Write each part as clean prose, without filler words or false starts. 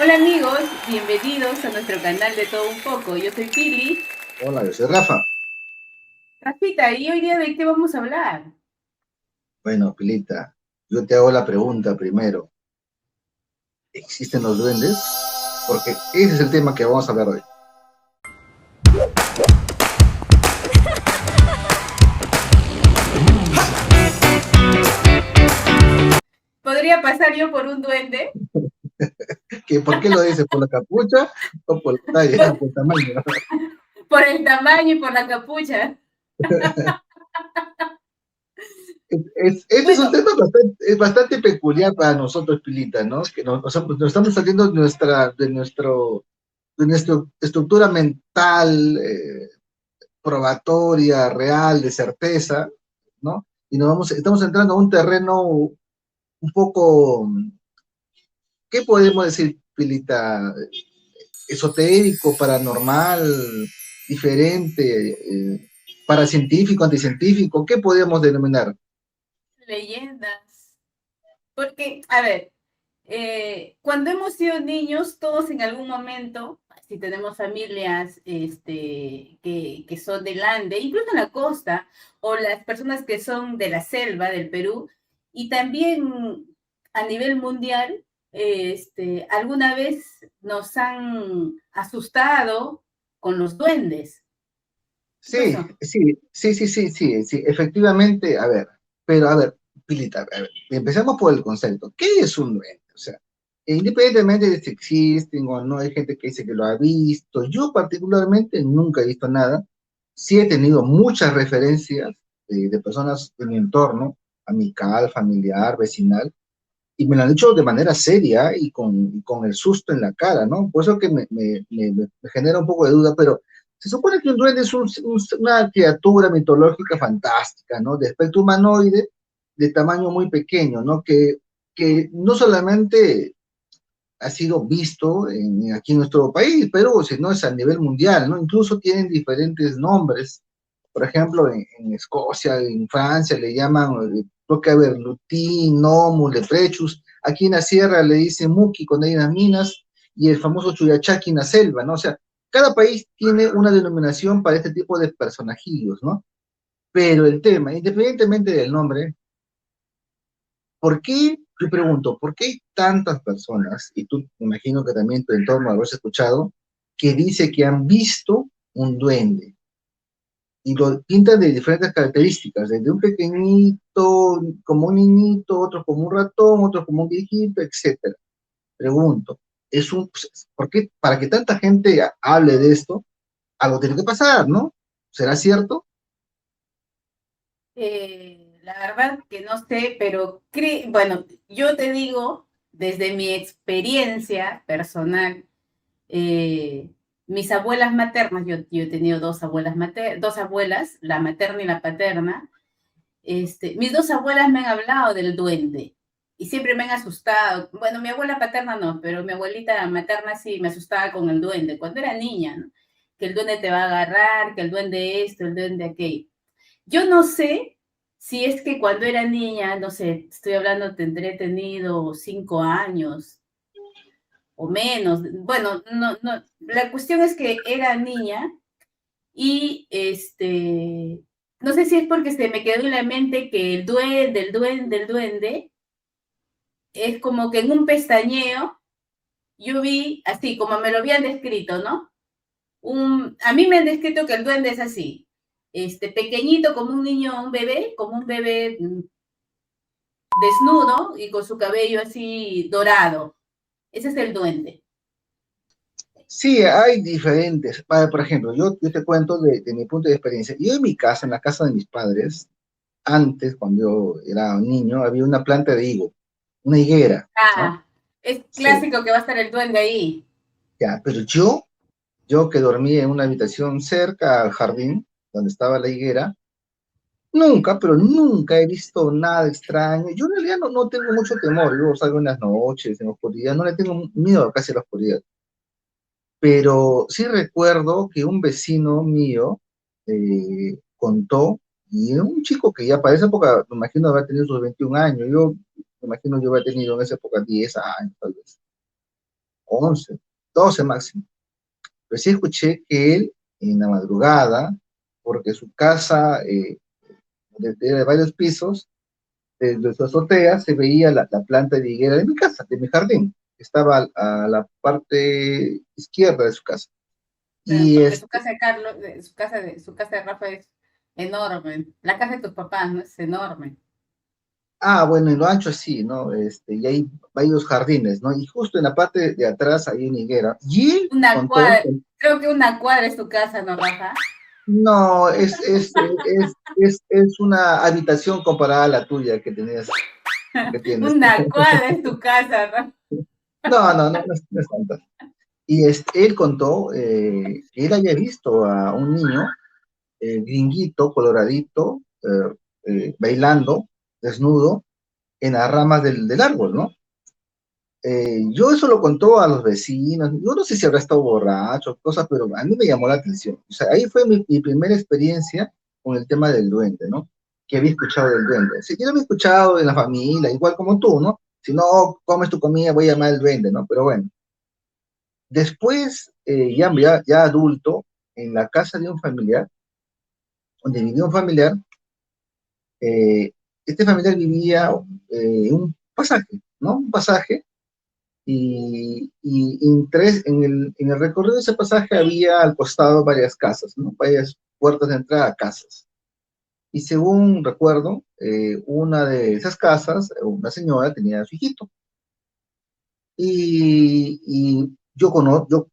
Hola amigos, bienvenidos a nuestro canal de Todo Un Poco. Yo soy Pili. Hola, yo soy Rafa. Rafita, ¿y hoy día de qué vamos a hablar? Bueno, Pilita, yo te hago la pregunta primero. ¿Existen los duendes? Porque ese es el tema que vamos a hablar hoy. ¿Podría pasar yo por un duende? ¿Por qué lo dices? ¿Por la capucha o por la talla, Por, por el tamaño? por el tamaño y por la capucha. Ese es un Bueno, tema bastante peculiar para nosotros, Pilita, ¿no? Que nos estamos saliendo de nuestra estructura mental, probatoria, real, de certeza, ¿no? Y estamos entrando a un terreno un poco, ¿qué podemos decir, Pilita? Esotérico, paranormal, diferente, paracientífico, anticientífico, ¿qué podemos denominar? leyendas. Porque, a ver, cuando hemos sido niños, todos en algún momento, si tenemos familias que son del Ande, incluso en la costa, o las personas que son de la selva del Perú, y también a nivel mundial, alguna vez nos han asustado con los duendes. ¿Qué Sí, pasó? sí, efectivamente, a ver, pero a ver, Pilita, a ver, empecemos por el concepto. ¿Qué es un duende? O sea, independientemente de si existen o no, hay gente que dice que lo ha visto. Yo particularmente nunca he visto nada. Sí he tenido muchas referencias de personas de mi entorno, amical, familiar, vecinal, y me lo han dicho de manera seria y con el susto en la cara, ¿no? Por eso que me genera un poco de duda, pero se supone que un duende es una criatura mitológica fantástica, ¿no? De aspecto humanoide, de tamaño muy pequeño, ¿no? Que no solamente ha sido visto aquí en nuestro país, pero si no es a nivel mundial, ¿no? Incluso tienen diferentes nombres. Por ejemplo, en Escocia, en Francia le llaman, creo que a ver, lutín, nomus, leprechus. Aquí en la sierra le dicen muki cuando hay unas minas y el famoso chuyachaki en la selva, ¿no? O sea, cada país tiene una denominación para este tipo de personajillos, ¿no? Pero el tema, independientemente del nombre, ¿por qué, yo pregunto, por qué hay tantas personas, y tú me imagino que también en tu entorno habrás escuchado, que dice que han visto un duende? Y lo pintan de diferentes características, desde un pequeñito, como un niñito, otro como un ratón, otro como un viejito, etcétera. Pregunto, ¿por qué, para que tanta gente hable de esto, algo tiene que pasar, ¿no? ¿Será cierto? La verdad que no sé, pero bueno, yo te digo, desde mi experiencia personal, eh, mis abuelas maternas, yo he tenido dos abuelas, la materna y la paterna, mis dos abuelas me han hablado del duende y siempre me han asustado. Bueno, mi abuela paterna no, pero mi abuelita materna sí me asustaba con el duende cuando era niña, ¿no? Que el duende te va a agarrar, que el duende esto, el duende aquello. Yo no sé si es que cuando era niña, no sé, estoy hablando, tendré tenido 5 años o menos. Bueno, no, la cuestión es que era niña y no sé si es porque se me quedó en la mente que el duende, es como que en un pestañeo yo vi así, como me lo habían descrito, ¿no? A mí me han descrito que el duende es así, pequeñito como un niño, un bebé, como un bebé desnudo y con su cabello así dorado. Ese es el duende. Sí, hay diferentes. Por ejemplo, yo te cuento de mi punto de experiencia. Yo en mi casa, en la casa de mis padres, antes, cuando yo era un niño, había una planta de higo, una higuera, ¿no? Ah, es Sí, clásico que va a estar el duende ahí. ya, pero yo que dormía en una habitación cerca al jardín, donde estaba la higuera, nunca, pero nunca he visto nada extraño. Yo en realidad no tengo mucho temor, yo salgo en las noches, en la oscuridad, no le tengo miedo casi a la oscuridad. Pero sí recuerdo que un vecino mío contó, y era un chico que ya para esa época, me imagino, habrá tenido sus 21 años, yo me imagino yo había tenido en esa época 10 años, tal vez, 11, 12 máximo. Pero sí escuché que él, en la madrugada, porque su casa, de varios pisos, desde su azotea se veía la planta de higuera de mi casa, de mi jardín, que estaba a la parte izquierda de su casa. Pero Y porque su casa de Carlos, su casa de Rafa es enorme. La casa de tus papás, ¿no? Es enorme. bueno, en lo ancho sí, ¿no? Y hay varios jardines, ¿no? Y justo en la parte de atrás hay una higuera. Y él Una contó, cuadra, creo que una cuadra es tu casa, ¿no, Rafa? no, es una habitación comparada a la tuya que tenías, que tienes. Una cuadra es tu casa, ¿no? No es tanto. Y él contó que él había visto a un niño gringuito, coloradito, bailando, desnudo, en las ramas del árbol, ¿no? Yo eso lo contó a los vecinos, yo no sé si habrá estado borracho, cosas, pero a mí me llamó la atención. O sea, ahí fue mi primera experiencia con el tema del duende, ¿no? Que había escuchado del duende. Sí, yo lo había escuchado en la familia, igual como tú, ¿no? Si no comes tu comida, voy a llamar al duende, ¿no? Pero bueno, después, ya adulto, en la casa de un familiar, donde vivía un familiar, eh, este familiar vivía en un pasaje, ¿no? Un pasaje, y en el recorrido de ese pasaje había al costado varias casas, ¿no? Varias puertas de entrada a casas. Y según recuerdo, una de esas casas, una señora tenía a su hijito. Y yo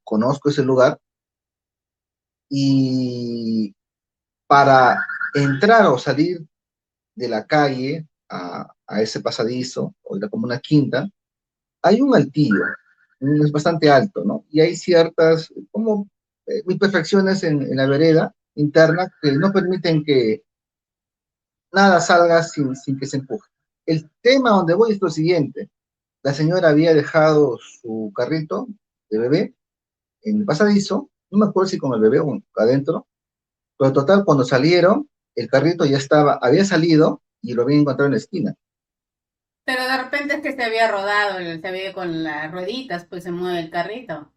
conozco ese lugar, y para entrar o salir de la calle a ese pasadizo, o era como una quinta, hay un altillo, es bastante alto, ¿no? Y hay ciertas, como imperfecciones en la vereda interna que no permiten que nada salga sin que se empuje. El tema donde voy es lo siguiente: la señora había dejado su carrito de bebé en el pasadizo, no me acuerdo si con el bebé o adentro, pero total, cuando salieron, el carrito ya había salido y lo había encontrado en la esquina. Pero de repente es que se había rodado, se había con las rueditas, pues se mueve el carrito.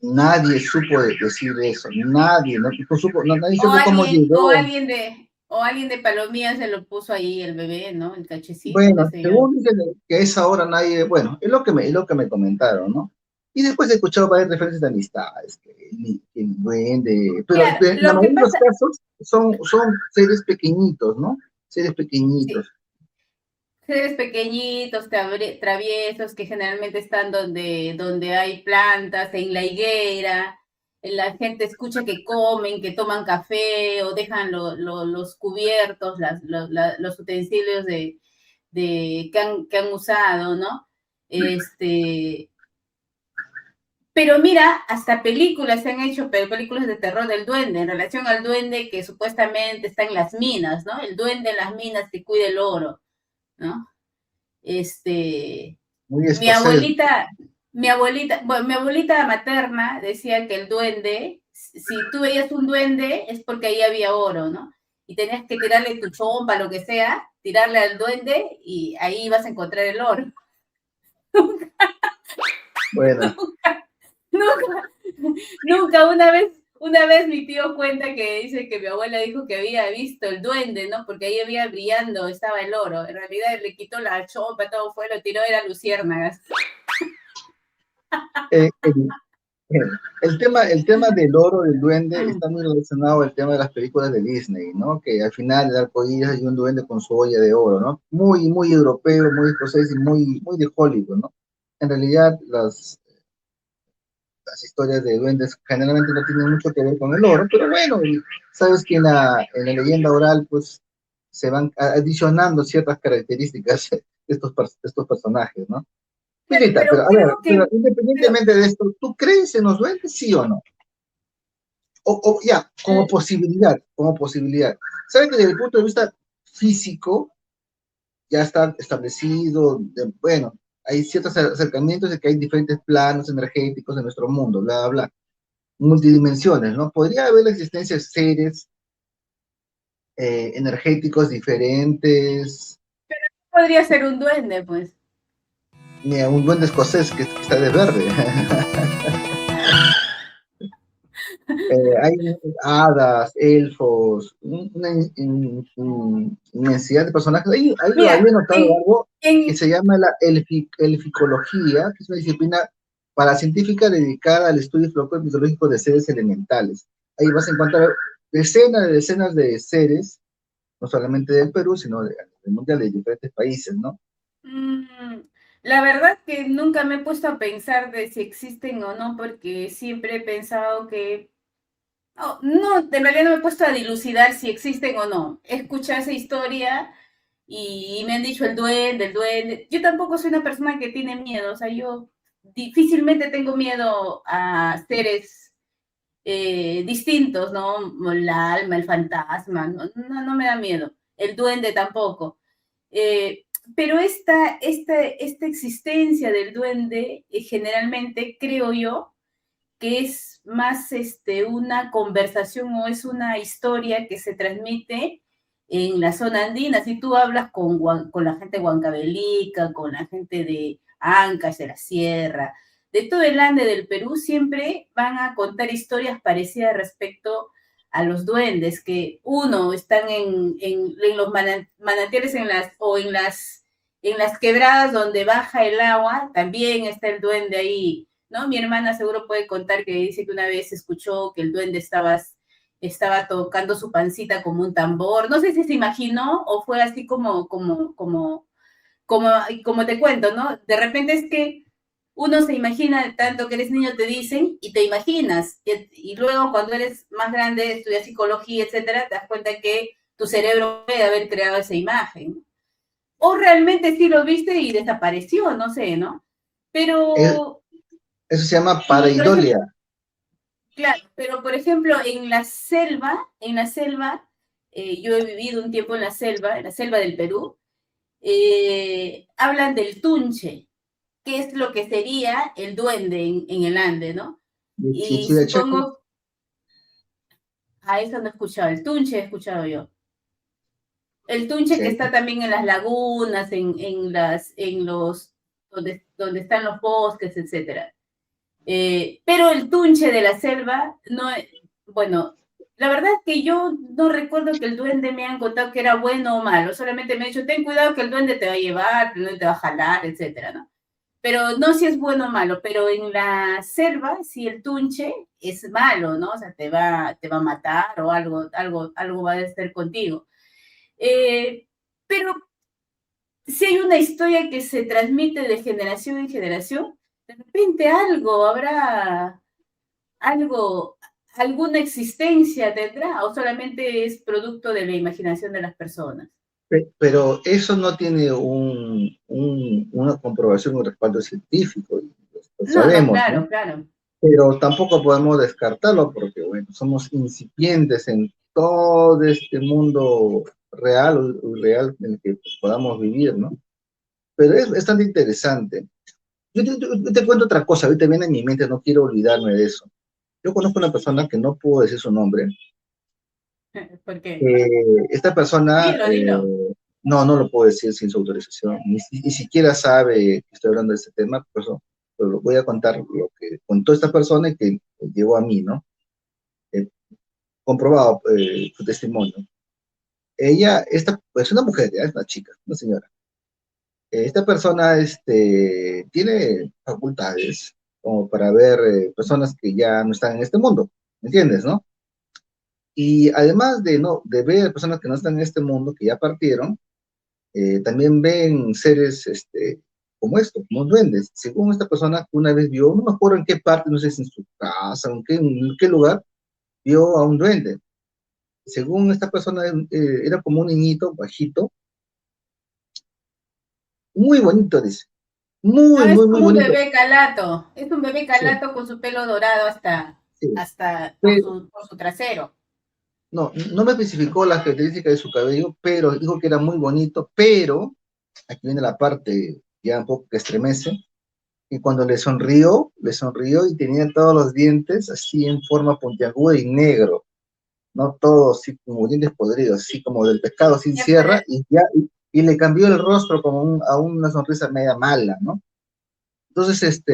Nadie supo decir eso, nadie, nadie O supo cómo alguien, o llegó. alguien de, o alguien de Palomía se lo puso ahí el bebé, ¿no? El cachecito, qué Bueno, sé yo. según dicen que a esa hora nadie, bueno, es lo que me comentaron, ¿no? Y después he escuchado varias referencias de amistades, que el duende, pero Claro, en la lo que mayoría de los pasa, casos son seres pequeñitos, ¿no? Seres sí, pequeñitos. seres pequeñitos, traviesos, que generalmente están donde hay plantas, en la higuera, la gente escucha que comen, que toman café o dejan los cubiertos, los utensilios que han usado, ¿no? Este, pero mira, hasta películas se han hecho, pero películas de terror del duende, en relación al duende que supuestamente está en las minas, ¿no? El duende en las minas que cuida el oro, ¿no? Este, Muy mi escocés. abuelita, bueno, mi abuelita materna decía que el duende, si tú veías un duende, es porque ahí había oro, ¿no? Y tenías que tirarle tu chompa, lo que sea, tirarle al duende y ahí vas a encontrar el oro. Bueno, Nunca, nunca, una vez mi tío cuenta que dice que mi abuela dijo que había visto el duende, ¿no? Porque ahí había brillando, estaba el oro. En realidad le quitó la chopa, todo fue, lo tiró, era luciérnagas. eh, el, el tema del oro del duende está muy relacionado al tema de las películas de Disney, ¿no? Que al final del arcoíris hay un duende con su olla de oro, ¿no? Muy, muy europeo, muy escocés y muy de Hollywood, ¿no? En realidad, las historias de duendes generalmente no tienen mucho que ver con el oro, pero bueno, y sabes que en la leyenda oral, pues, se van adicionando ciertas características de de estos personajes, ¿no? Milita, Pero pero a ver, creo que, pero pero, independientemente de esto, ¿tú crees en los duendes, sí o no? O ya, como posibilidad. Sabes que desde el punto de vista físico ya está establecido, bueno, hay ciertos acercamientos de que hay diferentes planos energéticos en nuestro mundo, bla, bla, bla, multidimensiones, ¿no? Podría haber la existencia de seres energéticos diferentes. podría ser un duende, pues. ni a un duende escocés que está de verde. Hay hadas, elfos, una inmensidad de personajes. Ahí yo Mira, había notado algo que en, se llama la elficología, que es una disciplina paracientífica dedicada al estudio folclórico mitológico de seres elementales. Ahí vas a encontrar decenas de seres, no solamente del Perú, sino del mundial de diferentes países, ¿no? mm, la verdad que nunca me he puesto a pensar de si existen o no, porque siempre he pensado que no, no, de verdad no me he puesto a dilucidar si existen o no. He escuchado esa historia y me han dicho el duende, el duende. Yo tampoco soy una persona que tiene miedo, o sea, yo difícilmente tengo miedo a seres distintos, ¿no? El alma, el fantasma, no me da miedo. El duende tampoco. Eh, pero esta existencia del duende, generalmente creo yo que es más una conversación o es una historia que se transmite en la zona andina. Si tú hablas con la gente de Huancavelica, con la gente de Ancash, de la Sierra, de todo el ande del Perú, siempre van a contar historias parecidas respecto a los duendes, que uno están en los manantiales o en las quebradas donde baja el agua, también está el duende ahí, ¿no? Mi hermana seguro puede contar que dice que una vez escuchó que el duende estaba tocando su pancita como un tambor. No sé si se imaginó o fue así como te cuento, ¿no? De repente es que uno se imagina tanto que eres niño, te dicen, y te imaginas. Y luego cuando eres más grande, estudias psicología, etcétera, te das cuenta que tu cerebro puede haber creado esa imagen. O realmente sí lo viste y desapareció, no sé, ¿no? Es- Pero, Eso se llama por ejemplo, pareidolia. claro, pero por ejemplo, yo he vivido un tiempo en la selva del Perú, hablan del tunche, que es lo que sería el duende en el Ande, ¿no? De Y Chichidacheco. supongo, a eso no he escuchado, el tunche he escuchado yo. El tunche que Sí. está también en las lagunas, donde están los bosques, etcétera. Pero el tunche de la selva, no, bueno, la verdad es que yo no recuerdo que el duende me han contado que era bueno o malo, solamente me ha dicho, ten cuidado que el duende te va a llevar, el duende te va a jalar, etcétera, ¿no? Pero no si es bueno o malo, pero en la selva, si el tunche es malo, ¿no? O sea, te va a matar o algo va a hacer contigo. Eh, pero si hay una historia que se transmite de generación en generación, de repente algo, alguna existencia tendrá, o solamente es producto de la imaginación de las personas. Pero eso no tiene una comprobación o respaldo científico, y lo No, no, sabemos, claro, ¿no? claro. Pero tampoco podemos descartarlo porque, bueno, somos incipientes en todo este mundo real o irreal en el que podamos vivir, ¿no? Pero es bastante interesante. Yo te cuento otra cosa, ahorita viene en mi mente, no quiero olvidarme de eso. Yo conozco una persona que no puedo decir su nombre. Porque, Esta persona, dilo, dilo. no lo puedo decir sin su autorización, ni siquiera sabe que estoy hablando de este tema, por eso pero voy a contar lo que contó esta persona y que llegó a mí, ¿no? Eh, Comprobado su testimonio. Ella, esta, es una mujer, ya es una chica, una señora. Esta persona tiene facultades como para ver personas que ya no están en este mundo, ¿me entiendes, no? Y además de ver personas que no están en este mundo, que ya partieron, también ven seres como esto, como duendes. Según esta persona que una vez vio, no me acuerdo en qué parte, no sé si en su casa, en qué lugar, vio a un duende. Según esta persona, era como un niñito bajito, muy bonito, dice. No, Muy, es muy, muy como un bonito. bebé calato, es un bebé Sí, calato con su pelo dorado sí. hasta Pero, por su trasero. no me especificó las características de su cabello, pero dijo que era muy bonito, pero, aquí viene la parte ya un poco que estremece, y cuando le sonrió y tenía todos los dientes así en forma puntiaguda y negro, no todos así como dientes podridos, así como del pescado sin Ya, pero sierra, y le cambió el rostro como a una sonrisa media mala, ¿no? Entonces,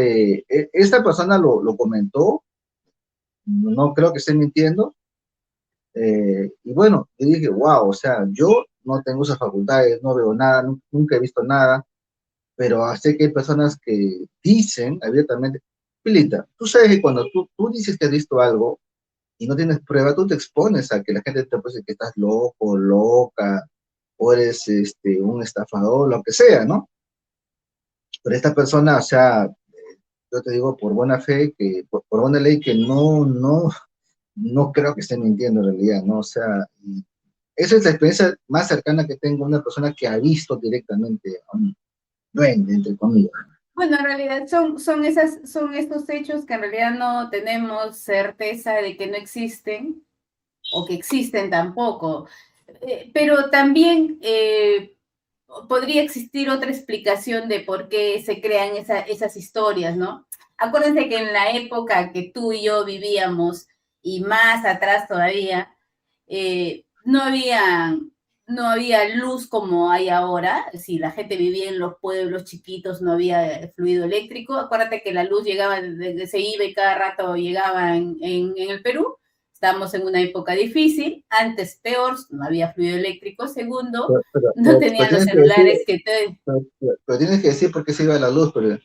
esta persona lo comentó, no creo que esté mintiendo, y bueno, yo dije, wow, o sea, yo no tengo esas facultades, no veo nada, nunca he visto nada, pero sé que hay personas que dicen abiertamente, Pilita, tú sabes que cuando tú dices que has visto algo y no tienes prueba, tú te expones a que la gente te puede decir que estás loco, loca, o eres un estafador, lo que sea, ¿no? Pero esta persona, o sea, yo te digo por buena fe, que por buena ley, que no creo que esté mintiendo en realidad, ¿no? O sea, y esa es la experiencia más cercana que tengo, una persona que ha visto directamente a un duende, entre comillas. Bueno, en realidad son estos hechos que en realidad no tenemos certeza de que no existen o que existen tampoco. Pero también podría existir otra explicación de por qué se crean esas historias, ¿no? Acuérdense que en la época que tú y yo vivíamos, y más atrás todavía, no había luz como hay ahora. Si la gente vivía en los pueblos chiquitos, no había fluido eléctrico. Acuérdate que la luz llegaba, se iba y cada rato llegaba en el Perú. Estamos en una época difícil, antes peor, no había fluido eléctrico. Segundo, no Pero tenían los tienes que decir, celulares que te... pero tienes que decir por qué se iba la luz, pero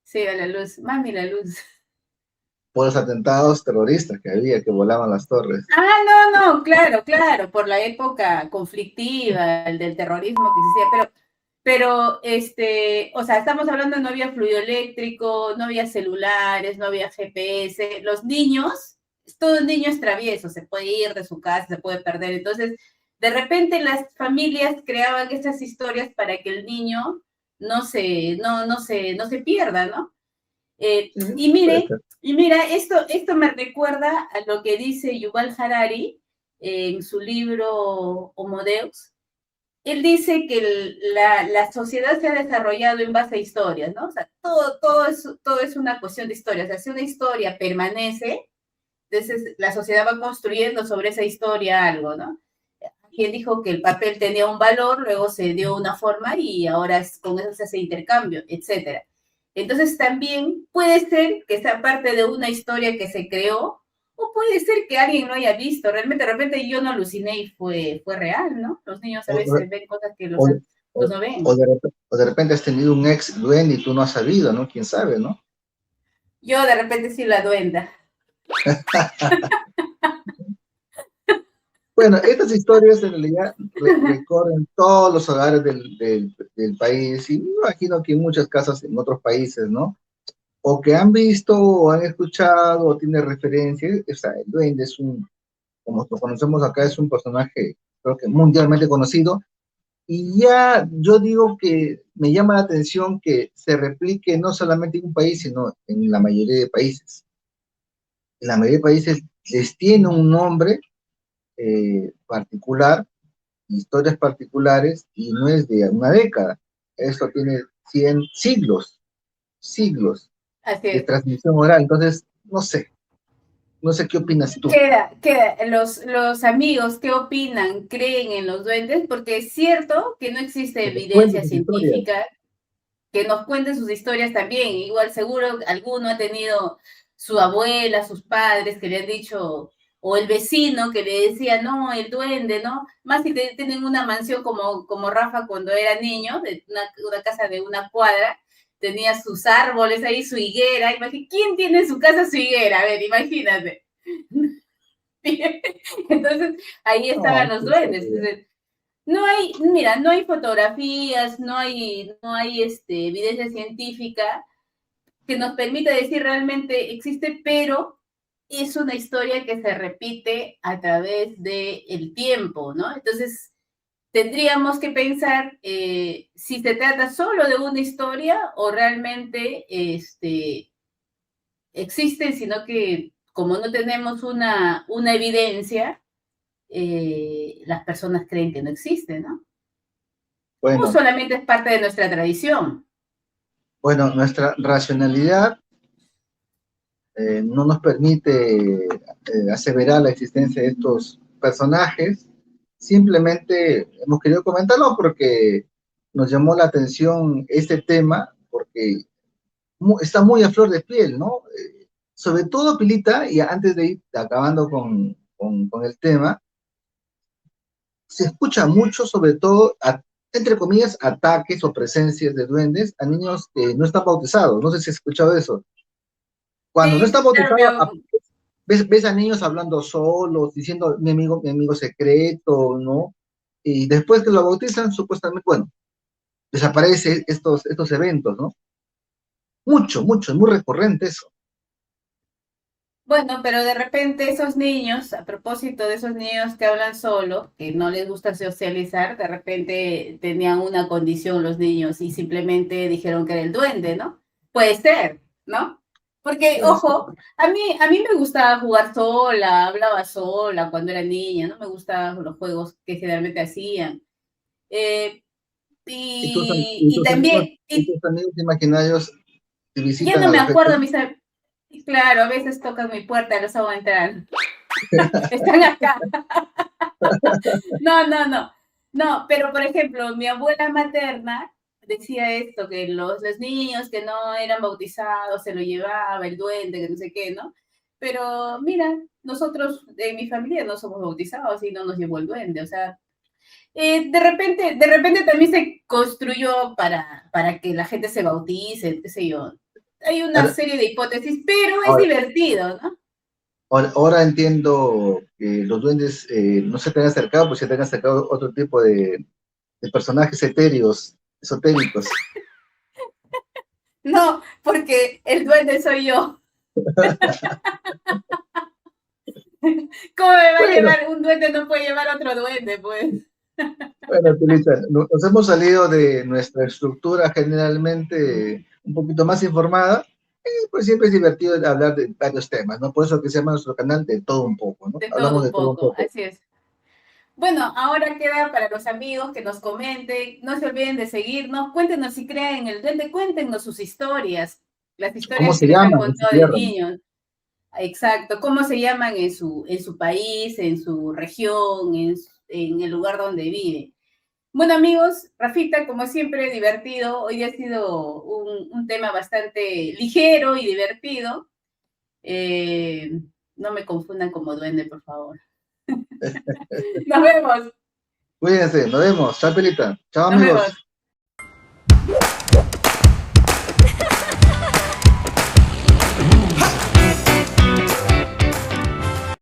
Se iba la luz, mami, la luz. por los atentados terroristas que había, que volaban las torres. Ah, no, claro, claro, por la época conflictiva, el del terrorismo que existía, pero, o sea, estamos hablando de no había fluido eléctrico, no había celulares, no había GPS, los niños, todo niño es travieso, se puede ir de su casa, se puede perder, entonces, de repente las familias creaban estas historias para que el niño no se pierda, ¿no? Sí, Y puede mire, ser. y mira, esto me recuerda a lo que dice Yuval Harari en su libro Homo Deus. Él dice que la sociedad se ha desarrollado en base a historias, ¿no? O sea, todo es una cuestión de historias. O sea, si una historia permanece, entonces la sociedad va construyendo sobre esa historia algo, ¿no? Quien dijo que el papel tenía un valor, luego se dio una forma y ahora con eso se hace intercambio, etcétera. Entonces también puede ser que sea parte de una historia que se creó, o puede ser que alguien lo haya visto. Realmente, de repente yo no aluciné y fue real, ¿no? Los niños a O, veces ven cosas que o, los o- no ven. o de repente has tenido un ex duende y tú no has sabido, ¿no? ¿Quién sabe, no? Yo de repente sí la duenda. Bueno, estas historias en realidad recorren todos los hogares del país y me imagino que en muchas casas en otros países, ¿no? O que han visto o han escuchado o tiene referencias. O sea, el duende es como lo conocemos acá, es un personaje creo que mundialmente conocido. Y ya yo digo que me llama la atención que se replique no solamente en un país, sino en la mayoría de países. En la mayoría de países les tiene un nombre particular, historias particulares, y no es de una década. Esto tiene 100 siglos, siglos Así de es. transmisión oral. Entonces, no sé qué opinas tú. Queda, los amigos, ¿qué opinan? ¿Creen en los duendes? Porque es cierto que no existe Que te cuenten evidencia sus historias. científica que nos cuenten sus historias también. Igual seguro alguno ha tenido su abuela, sus padres que le han dicho, o el vecino que le decía, no, el duende, ¿no? Más si tienen una mansión como Rafa cuando era niño, de una casa de una cuadra, tenía sus árboles ahí, su higuera. ¿Quién tiene en su casa su higuera? A ver, imagínate. Entonces, ahí estaban No, los sí, duendes. Entonces, mira, no hay fotografías, no hay evidencia científica que nos permita decir realmente existe, pero es una historia que se repite a través del tiempo, ¿no? Entonces, tendríamos que pensar si se trata solo de una historia o realmente existen, sino que como no tenemos una evidencia, las personas creen que no existe, ¿no? O bueno, solamente es parte de nuestra tradición. bueno, nuestra racionalidad no nos permite aseverar la existencia de estos personajes. Simplemente hemos querido comentarlo porque nos llamó la atención este tema, porque está muy a flor de piel, ¿no? Sobre todo, Pilita, y antes de ir acabando con el tema, se escucha mucho, sobre todo, entre comillas, ataques o presencias de duendes a niños que no están bautizados. No sé si has escuchado eso. Cuando no Sí, está claro, bautizado, ves a niños hablando solos, diciendo mi amigo secreto, ¿no? Y después que lo bautizan, supuestamente, bueno, desaparece estos eventos, ¿no? Mucho, mucho, es muy recurrente eso. bueno, pero de repente esos niños, a propósito de esos niños que hablan solo, que no les gusta socializar, de repente tenían una condición los niños y simplemente dijeron que era el duende, ¿no? Puede ser, ¿no? Porque, Pues, ojo, a mí me gustaba jugar sola, hablaba sola cuando era niña, no me gustaban los juegos que generalmente hacían. Eh, y tus, y también, y tus amigos imaginarios te ya visitan no a me la fecha. acuerdo, claro, a veces tocan mi puerta, los hago entrar. Están acá. No, no, no. No, pero por ejemplo, mi abuela materna decía esto, que los niños que no eran bautizados se lo llevaba el duende, que no sé qué, ¿no? Pero mira, nosotros en mi familia no somos bautizados y no nos llevó el duende, o sea, de repente también se construyó para que la gente se bautice, qué sé yo. Hay una Ahora, serie de hipótesis, pero es ahora, divertido, ¿no? ahora entiendo que los duendes no se te han acercado, pues se te han acercado otro tipo de personajes etéreos, esotéricos. No, porque el duende soy yo. ¿Cómo me va a Bueno, llevar? Un duende no puede llevar a otro duende, pues. bueno, Pilita, nos hemos salido de nuestra estructura generalmente un poquito más informada, y pues siempre es divertido hablar de varios temas, ¿no? Por eso que se llama nuestro canal de todo un poco, ¿no? De todo Hablamos un de todo un poco, poco. así es. Bueno, ahora queda para los amigos que nos comenten, no se olviden de seguirnos, cuéntenos si creen en el duende, cuéntenos sus historias, las ¿Cómo historias que se les han llaman en su contado de tierra? niños. Exacto, cómo se llaman en su país, en su región, en el lugar donde viven. Bueno, amigos, Rafita, como siempre, divertido. Hoy ha sido un tema bastante ligero y divertido. Eh, no me confundan como duende, por favor. Nos vemos, Cuídense, nos vemos. Chao, Pilita. Chao, nos vemos. amigos.